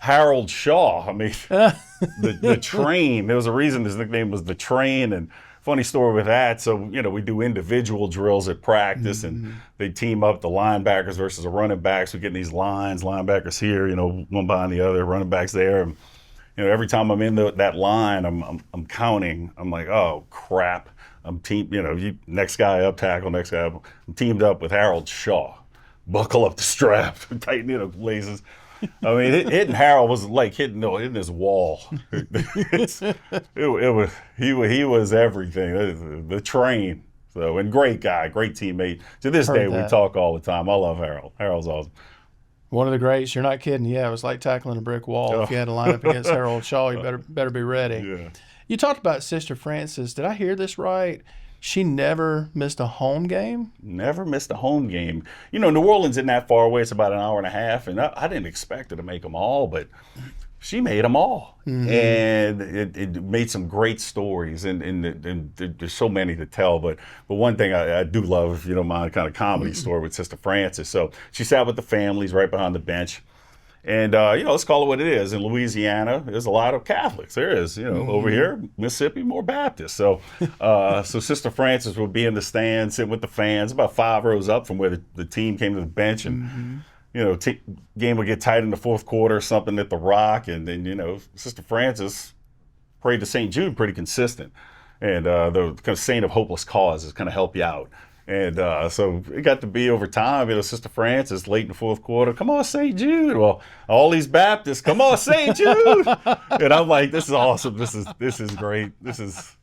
Harold Shaw. I mean, the train. There was a reason his nickname was the train. And funny story with that. So, you know, we do individual drills at practice, and they team up the linebackers versus the running backs. We get in these lines, linebackers here, you know, one behind the other, running backs there. And, you know, every time I'm in that line, I'm counting. I'm like, oh, crap. I'm next guy up, tackle, next guy up. I'm teamed up with Harold Shaw. Buckle up the strap, tighten it up, laces. I mean, hitting Harold was like hitting his wall. He was everything. The train. So, and great guy, great teammate. To this day, we talk all the time. I love Harold. Harold's awesome. One of the greats. You're not kidding. Yeah, it was like tackling a brick wall. If you had to line up against Harold Shaw, you better be ready. Yeah. You talked about Sister Frances. Did I hear this right? She never missed a home game? Never missed a home game. You know, New Orleans isn't that far away. It's about an hour and a half, and I didn't expect her to make them all, but she made them all. And it made some great stories, and there's so many to tell. But one thing I do love, if you don't mind, kind of comedy story with Sister Frances. So she sat with the families right behind the bench. And, you know, let's call it what it is. In Louisiana, there's a lot of Catholics. There is, you know, over here, Mississippi, more Baptist. So so Sister Frances would be in the stand, sitting with the fans, about 5 rows up from where the team came to the bench. And, you know, game would get tight in the fourth quarter or something at the Rock. And then, you know, Sister Frances prayed to St. Jude pretty consistent. And the kind of saint of hopeless causes kind of help you out. And so it got to be over time, you know, Sister Frances late in the fourth quarter, come on, St. Jude. Well, all these Baptists, come on, St. Jude. And I'm like, this is awesome. This is great. This is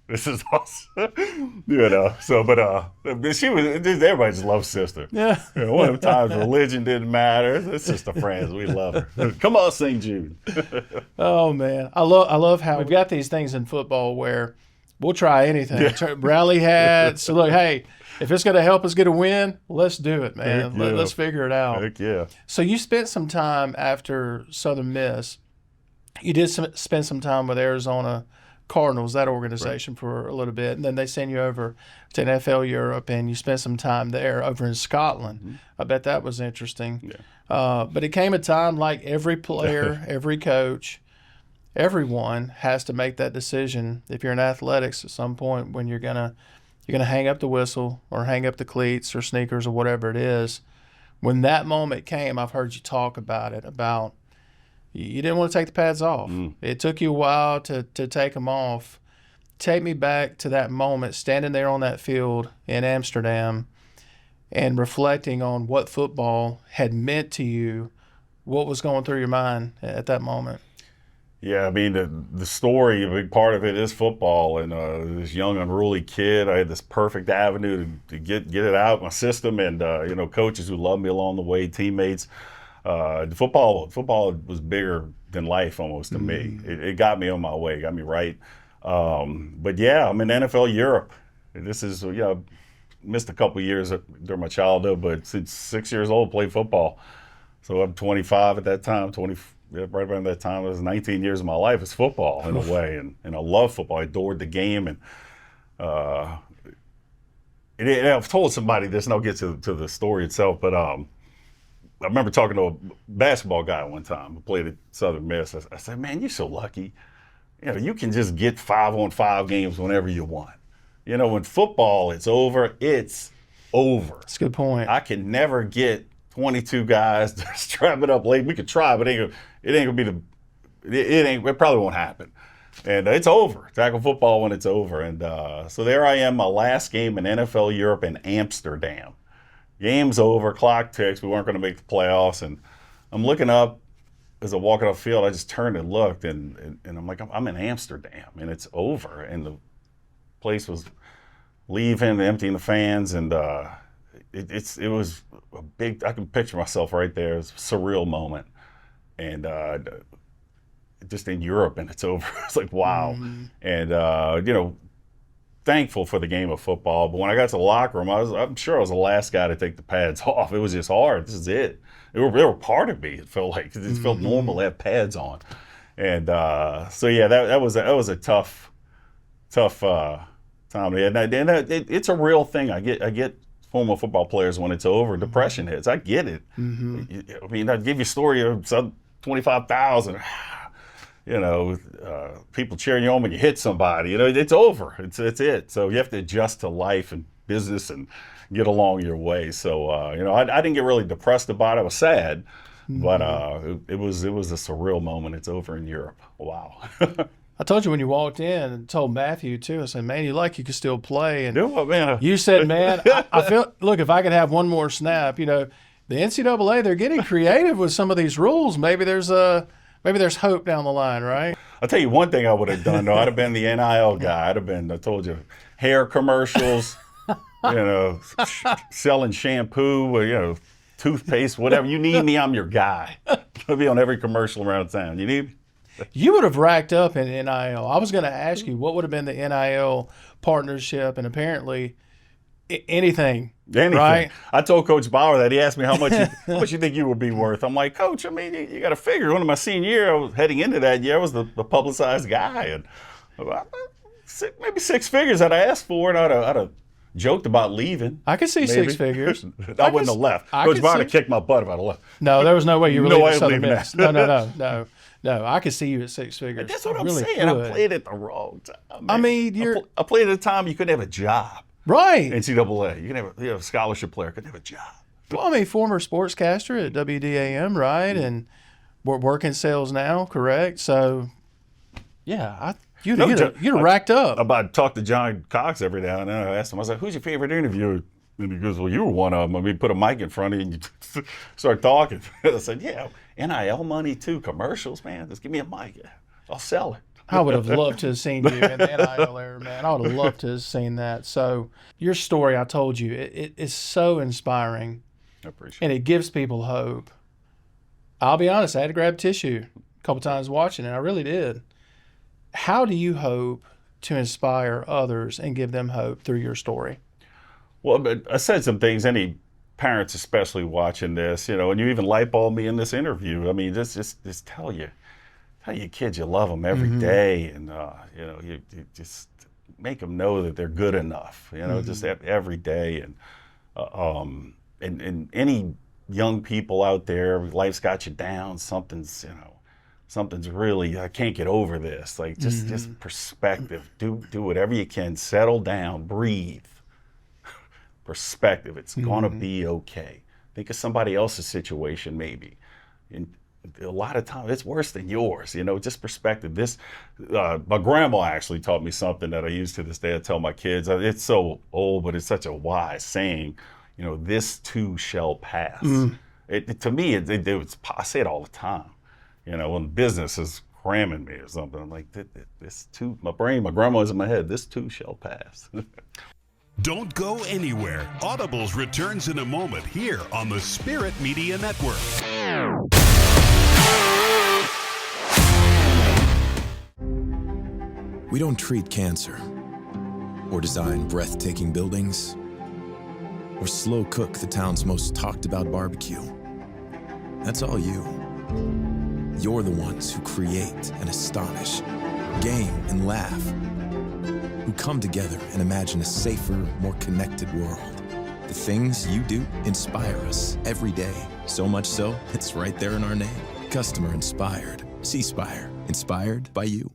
awesome. You know, so, but everybody just loves Sister. Yeah. You know, one of the times religion didn't matter. It's Sister Frances. We love her. Come on, St. Jude. Oh, man. I love how we've got these things in football where we'll try anything. Yeah. Rally hats. So look, hey, if it's going to help us get a win, let's do it, man. Yeah. Let's figure it out. Heck yeah. So you spent some time after Southern Miss. You did spend some time with Arizona Cardinals, that organization, for a little bit. And then they sent you over to NFL Europe, and you spent some time there over in Scotland. I bet that was interesting. Yeah. But it came a time like every player, every coach, everyone has to make that decision if you're in athletics at some point when you're gonna hang up the whistle or hang up the cleats or sneakers or whatever it is. When that moment came, I've heard you talk about it, about you didn't want to take the pads off. It took you a while to take them off. Take me back to that moment, standing there on that field in Amsterdam and reflecting on what football had meant to you. What was going through your mind at that moment? Yeah, I mean, the story, a big part of it is football. And this young, unruly kid, I had this perfect avenue to get it out of my system. And, you know, coaches who loved me along the way, teammates. Football was bigger than life almost to me. It got me on my way, got me right. But, yeah, I'm in NFL Europe. This is, you know, missed a couple years during my childhood, but since 6 years old, played football. So I'm 25 at that time, right around that time. It was 19 years of my life. It's football in a way, and I love football. I adored the game, and I've told somebody this, and I'll get to the story itself, but I remember talking to a basketball guy one time who played at Southern Miss. I said, man, you're so lucky. You can just get 5-on-5 games whenever you want. When football, it's over, it's over. That's a good point. I can never get 22 guys to strap it up late. We could try, but it probably won't happen. And it's over. Tackle football when it's over. And so there I am, my last game in NFL Europe in Amsterdam. Game's over, clock ticks. We weren't going to make the playoffs. And I'm looking up as I walk off the field. I just turned and looked, and I'm like, I'm in Amsterdam, and it's over. And the place was leaving, emptying the fans, and it was a big. I can picture myself right there. It was a surreal moment, and just in Europe, and it's over. It's like, wow. And thankful for the game of football. But when I got to the locker room, I'm sure I was the last guy to take the pads off. It was just hard. This is it. They were part of me. It felt like it felt normal to have pads on. And so yeah, that was a tough time. And it's a real thing. I get former football players when it's over, depression hits. I get it. I mean, I'd give you a story of some 25,000. People cheering you on when you hit somebody. It's over. It's it. So you have to adjust to life and business and get along your way. So I didn't get really depressed about it. I was sad, but it was a surreal moment. It's over in Europe. Wow. I told you when you walked in, and told Matthew too, I said, man, you could still play. And man. You said, man, I feel, look, if I could have one more snap, the NCAA, they're getting creative with some of these rules. Maybe there's hope down the line, right? I'll tell you one thing I would have done, though. I'd have been the NIL guy. I told you, hair commercials, selling shampoo, toothpaste, whatever. You need me, I'm your guy. I'll be on every commercial around town. You need me? You would have racked up in NIL. I was going to ask you, what would have been the NIL partnership? And apparently, anything. Right? I told Coach Bauer that. He asked me how much you think you would be worth. I'm like, Coach, I mean, you got to figure. One of my senior year, I was heading into that year, I was the publicized guy. And maybe 6 figures I'd asked for, and I'd have joked about leaving. I could see maybe 6 figures. I wouldn't have left. Coach Bauer would have kicked my butt if I'd have left. No, there was no way you were leaving Southern Miss. No, I could see you at 6 figures. That's what I'm saying. I played at the wrong time. Man. I mean, I played at a time you couldn't have a job. Right. NCAA. You can have a scholarship player, couldn't have a job. Well, I mean, former sportscaster at WDAM, right? And we're working sales now, correct? So, yeah, you'd have racked up. I'm about to talk to John Cox every now and then. I asked him, I was like, who's your favorite interviewer? And he goes, well, you were one of them. I mean, put a mic in front of you and you start talking. I said, yeah, NIL money too, commercials, man. Just give me a mic. I'll sell it. I would have loved to have seen you in the NIL era, man. I would have loved to have seen that. So your story, I told you, it is so inspiring. I appreciate it. And it gives people hope. I'll be honest, I had to grab tissue a couple times watching it. I really did. How do you hope to inspire others and give them hope through your story? Well, I said some things, any parents especially watching this, and you even lightbulbed me in this interview. I mean, just tell your kids you love them every day, and you just make them know that they're good enough. Just every day, and any young people out there, life's got you down. Something's really, I can't get over this. Like just perspective. Do whatever you can. Settle down. Breathe. Perspective. It's gonna be okay. Think of somebody else's situation maybe. And a lot of times it's worse than yours, just perspective. My grandma actually taught me something that I use to this day. I tell my kids, it's so old, but it's such a wise saying, this too shall pass. To me, I say it all the time, when business is cramming me or something, I'm like, this too, my grandma's in my head, this too shall pass. Don't go anywhere. Audibles returns in a moment here on the Spirit Media Network. We don't treat cancer, or design breathtaking buildings, or slow cook the town's most talked about barbecue. That's all you. You're the ones who create and astonish, game and laugh. who come together and imagine a safer, more connected world. The things you do inspire us every day. So much so, it's right there in our name. Customer inspired. C-Spire. Inspired by you.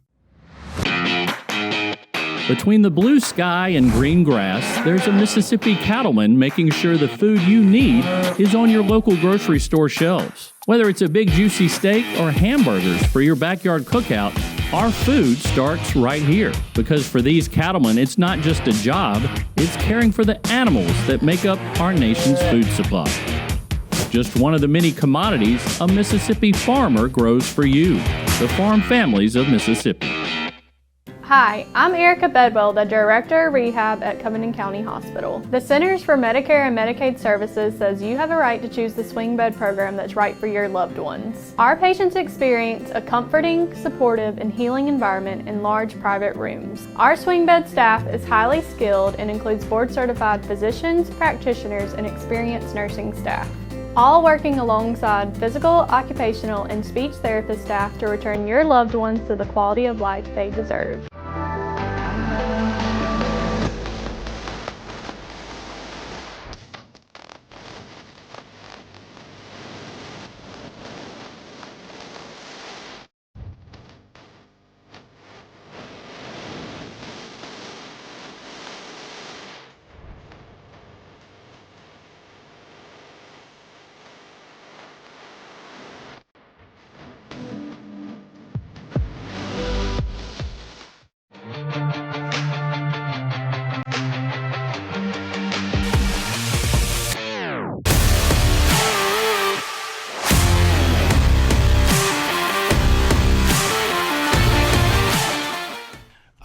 Between the blue sky and green grass, there's a Mississippi cattleman making sure the food you need is on your local grocery store shelves. Whether it's a big juicy steak or hamburgers for your backyard cookout, our food starts right here. Because for these cattlemen, it's not just a job, it's caring for the animals that make up our nation's food supply. Just one of the many commodities a Mississippi farmer grows for you, the farm families of Mississippi. Hi, I'm Erica Bedwell, the Director of Rehab at Covington County Hospital. The Centers for Medicare and Medicaid Services says you have a right to choose the swing bed program that's right for your loved ones. Our patients experience a comforting, supportive, and healing environment in large private rooms. Our swing bed staff is highly skilled and includes board-certified physicians, practitioners, and experienced nursing staff, all working alongside physical, occupational, and speech therapist staff to return your loved ones to the quality of life they deserve.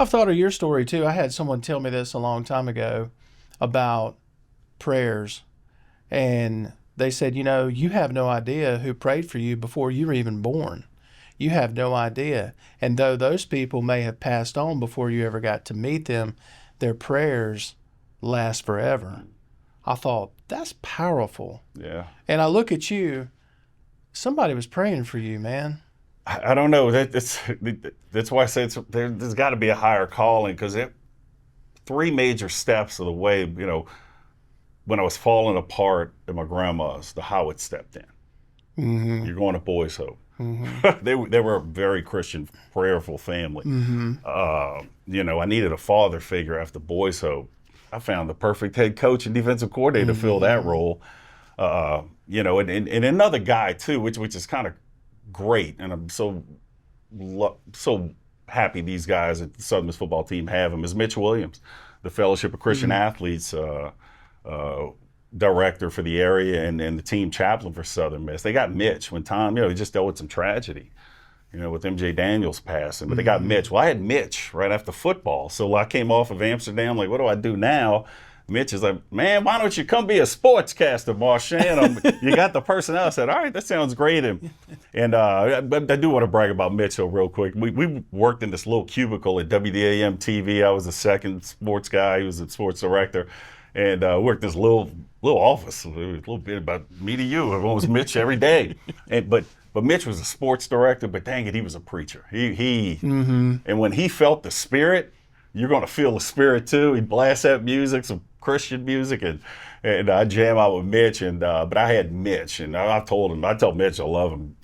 I've thought of your story too. I had someone tell me this a long time ago about prayers. And they said, you know, you have no idea who prayed for you before you were even born. You have no idea. And though those people may have passed on before you ever got to meet them, their prayers last forever. I thought, that's powerful. Yeah. And I look at you, somebody was praying for you, man. I don't know. That's why I say there's got to be a higher calling, because three major steps of the way, you know, when I was falling apart at my grandma's, the Howard stepped in. Mm-hmm. You're going to Boys Hope. Mm-hmm. they were a very Christian, prayerful family. Mm-hmm. You know, I needed a father figure after Boys Hope. I found the perfect head coach and defensive coordinator to fill that role. You know, and another guy too, which is kind of great, and I'm so happy these guys at the Southern Miss football team have him, is Mitch Williams, the Fellowship of Christian Athletes director for the area and the team chaplain for Southern Miss. They got Mitch when Tom, you know, he just dealt with some tragedy, you know, with MJ Daniels passing, but they got Mitch. Well, I had Mitch right after football, so I came off of Amsterdam, like, what do I do now? Mitch is like, man, why don't you come be a sportscaster, Marchant? You got the personnel. I said, all right, that sounds great. And I do want to brag about Mitch real quick. We worked in this little cubicle at WDAM TV. I was the second sports guy. He was the sports director. And worked this little office, a little bit about me to you. It was Mitch every day. But Mitch was a sports director, but dang it, he was a preacher. And when he felt the spirit, you're going to feel the spirit too. He blasts that music, some Christian music, and I jam out with Mitch. But I had Mitch, and I told Mitch I love him,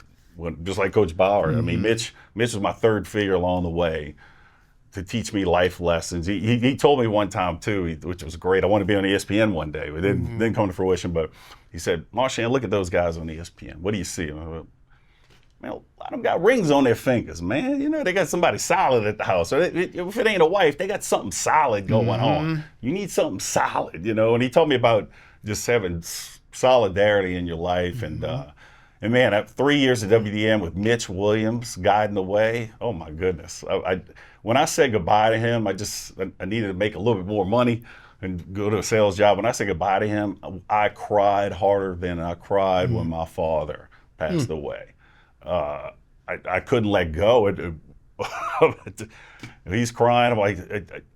just like Coach Bauer. I mean, Mitch was my third figure along the way to teach me life lessons. He told me one time too, which was great. I wanted to be on ESPN one day. It didn't come to fruition, but he said, Marchant, look at those guys on ESPN. What do you see? Man, a lot of them got rings on their fingers, man. You know, they got somebody solid at the house. Or if it ain't a wife, they got something solid going on. You need something solid, you know. And he told me about just having solidarity in your life. And man, 3 years at WDM with Mitch Williams guiding the way, oh my goodness. When I said goodbye to him, I needed to make a little bit more money and go to a sales job. When I said goodbye to him, I cried harder than I cried when my father passed away. I couldn't let go. He's crying. I'm like,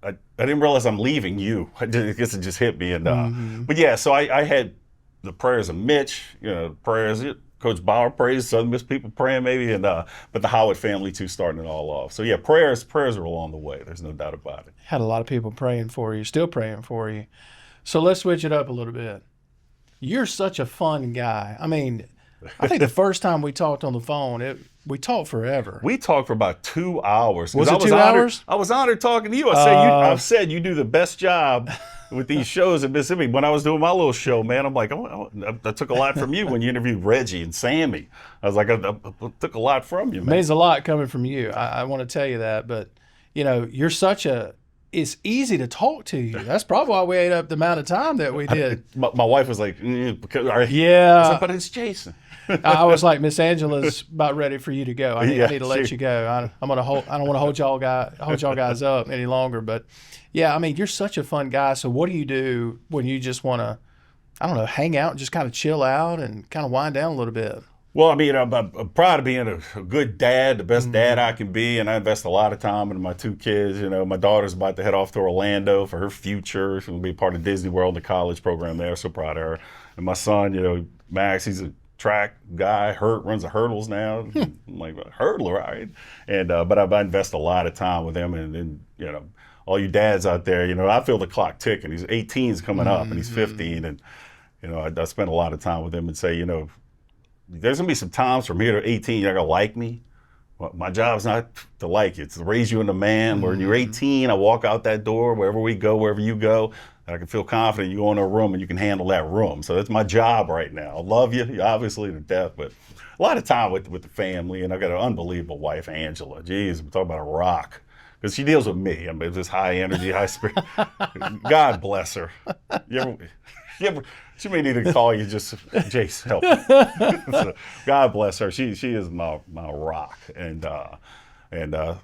I didn't realize I'm leaving you. I guess it just hit me. And but yeah, so I had the prayers of Mitch, you know, prayers. Coach Bauer prays, Southern Miss people praying maybe, and but the Howard family too starting it all off. So yeah, prayers are along the way. There's no doubt about it. Had a lot of people praying for you, still praying for you. So let's switch it up a little bit. You're such a fun guy. I mean, I think the first time we talked on the phone, we talked forever. We talked for about 2 hours. Was it 2 hours? I was honored talking to you. I've said you do the best job with these shows in Mississippi. When I was doing my little show, man, I'm like, I took a lot from you when you interviewed Reggie and Sammy. I was like, I took a lot from you, man. It means a lot coming from you. I want to tell you that. But, you're it's easy to talk to you. That's probably why we ate up the amount of time that we did. My wife was like, yeah. I was like, but it's Jason. I was like, Miss Angela's about ready for you to go. I need to let you go. I don't want to hold y'all guys up any longer. But yeah, I mean, you're such a fun guy. So what do you do when you just want to, I don't know, hang out and just kind of chill out and kind of wind down a little bit? Well, I mean, I'm proud of being a good dad, the best dad I can be, and I invest a lot of time into my 2 kids. My daughter's about to head off to Orlando for her future. She's going to be part of Disney World, the college program there. So proud of her. And my son, Max, he's a track guy, runs the hurdles now. I'm like, a hurdler, right? And but I invest a lot of time with him, and all you dads out there, I feel the clock ticking. He's 18's coming up, and he's 15, and I spend a lot of time with him and say, there's gonna be some times from here to 18 you're not gonna like me. Well, my job's not to like you, it's to raise you into man. When you're 18, I walk out that door, wherever we go, wherever you go, and I can feel confident you go in a room and you can handle that room. So that's my job right now. I love you, obviously to death, but a lot of time with the family, and I've got an unbelievable wife, Angela. Jeez, we're talking about a rock. Because she deals with me. I mean, just high energy, high spirit. God bless her. She may need to call you just, Jace, help me. So, God bless her. She is my rock. And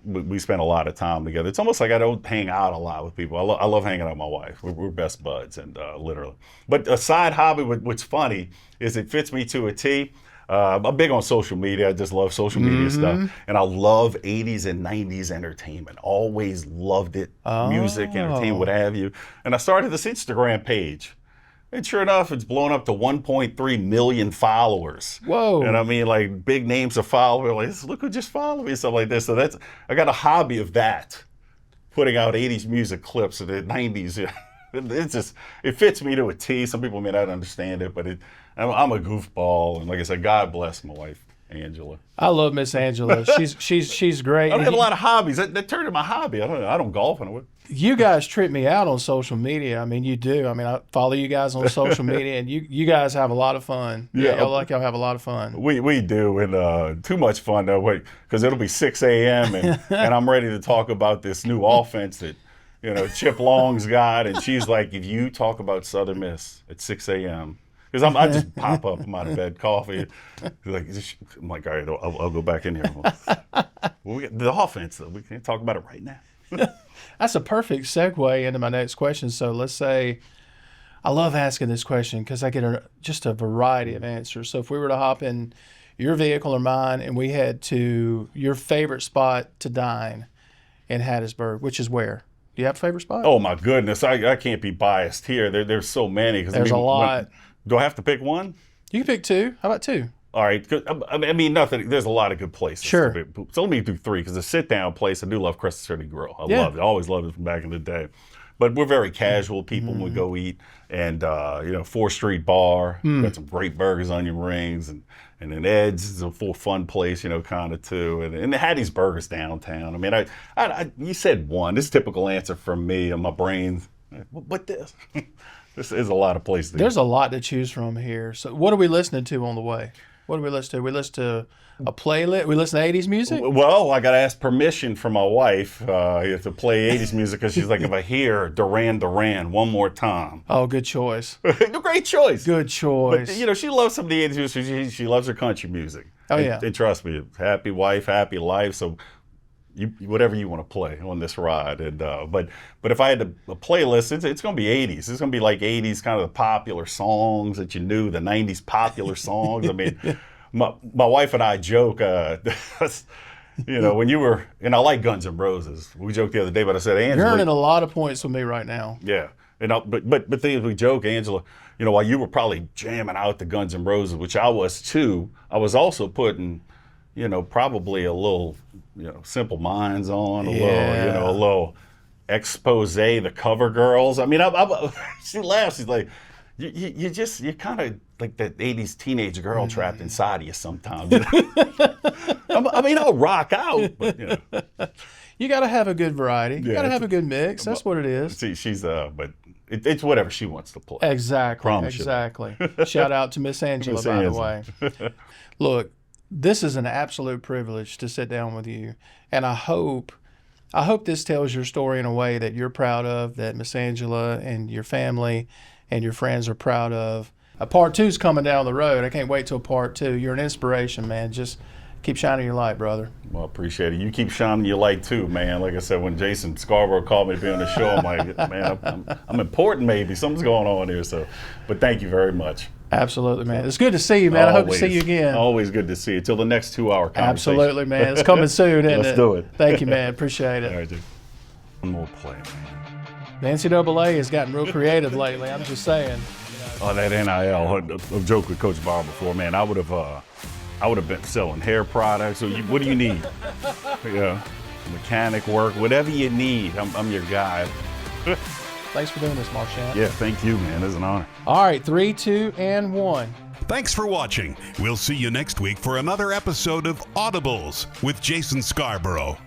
we spend a lot of time together. It's almost like I don't hang out a lot with people. I love hanging out with my wife. We're best buds, and literally. But a side hobby, what's funny is it fits me to a T. I'm big on social media. I just love social media stuff. And I love 80s and 90s entertainment. Always loved it. Music, entertainment, what have you. And I started this Instagram page. And sure enough, it's blown up to 1.3 million followers. Whoa. And I mean, like, big names of followers. Like, look who just followed me, stuff like this. So I got a hobby of that. Putting out 80s music clips of the 90s. It fits me to a T. Some people may not understand it, but I'm a goofball, and like I said, God bless my wife, Angela. I love Miss Angela. She's great. I don't have a lot of hobbies. That turned into my hobby. I don't golf anyway. You guys trip me out on social media. I mean, you do. I mean, I follow you guys on social media, and you guys have a lot of fun. Yeah, y'all have a lot of fun. We do, and too much fun though. Because it'll be 6 a.m. and I'm ready to talk about this new offense that Chip Long's got, and she's like, if you talk about Southern Miss at 6 a.m. Because I just pop up, I'm out of bed, coffee. I'm like, all right, I'll go back in here. The offense, though, we can't talk about it right now. That's a perfect segue into my next question. So let's say, I love asking this question because I get just a variety of answers. So if we were to hop in your vehicle or mine and we head to your favorite spot to dine in Hattiesburg, which is where? Do you have a favorite spot? Oh, my goodness. I can't be biased here. There's so many. There's a lot. Do I have to pick one? You can pick 2. How about 2? All right. I mean, nothing. There's a lot of good places. Sure. So let me do 3, because the sit-down place, I do love Crescent City Grill. I love it. I always loved it from back in the day. But we're very casual people when we go eat. And, 4th Street Bar, got some great burgers, onion rings, and then Ed's is a full fun place, kind of too. And the Hattiesburg downtown. I mean, you said one. This is a typical answer from me on my brain. What this? This is a lot of places. There's a lot to choose from here. So what are we listening to on the way? What do we listen to? We listen to a playlist? We listen to 80s music? Well, I got to ask permission from my wife to play 80s music, because she's like, if I hear Duran Duran one more time. Oh, good choice. Great choice. Good choice. But, she loves some of the 80s music. She loves her country music. Oh, yeah. And trust me, happy wife, happy life. So whatever you want to play on this ride. And but if I had a playlist, it's going to be 80s. It's going to be like 80s, kind of the popular songs that you knew, the 90s popular songs. I mean, my wife and I joke, when you were, and I like Guns N' Roses. We joked the other day, but I said, Angela, you're earning a lot of points with me right now. Yeah. But the thing is, we joke, Angela, while you were probably jamming out the Guns N' Roses, which I was too, I was also putting, probably a little, Simple Minds on, a little expose, the Cover Girls. I mean, she laughs. She's like, you're kind of like that 80s teenage girl trapped inside of you sometimes. I'll rock out, but you got to have a good variety. You got to have a good mix. That's what it is. See, she's but it's whatever she wants to play. Exactly. Shout out to Miss Angela, by the way. Look, this is an absolute privilege to sit down with you, and I hope this tells your story in a way that you're proud of, that Miss Angela and your family and your friends are proud of. Part 2's coming down the road. I can't wait till part 2. You're an inspiration, man. Just keep shining your light, brother. Well, I appreciate it. You keep shining your light too, man. Like I said, when Jason Scarborough called me to be on the show, I'm like, man, I'm important maybe. Something's going on here. So, but thank you very much. Absolutely, man. It's good to see you, man. I hope to see you again. Always good to see you. Till the next 2-hour conversation. Absolutely, man. It's coming soon, isn't it? Let's do it. Thank you, man. Appreciate it. All right, dude. One more play, man. The NCAA has gotten real creative lately. I'm just saying. Oh, that NIL. I've joked with Coach Barr before, man. I would have been selling hair products. So what do you need? Mechanic work, whatever you need. I'm your guy. Thanks for doing this, Marchant. Yeah, thank you, man. It's an honor. All right, 3, 2, and 1. Thanks for watching. We'll see you next week for another episode of Audibles with Jason Scarborough.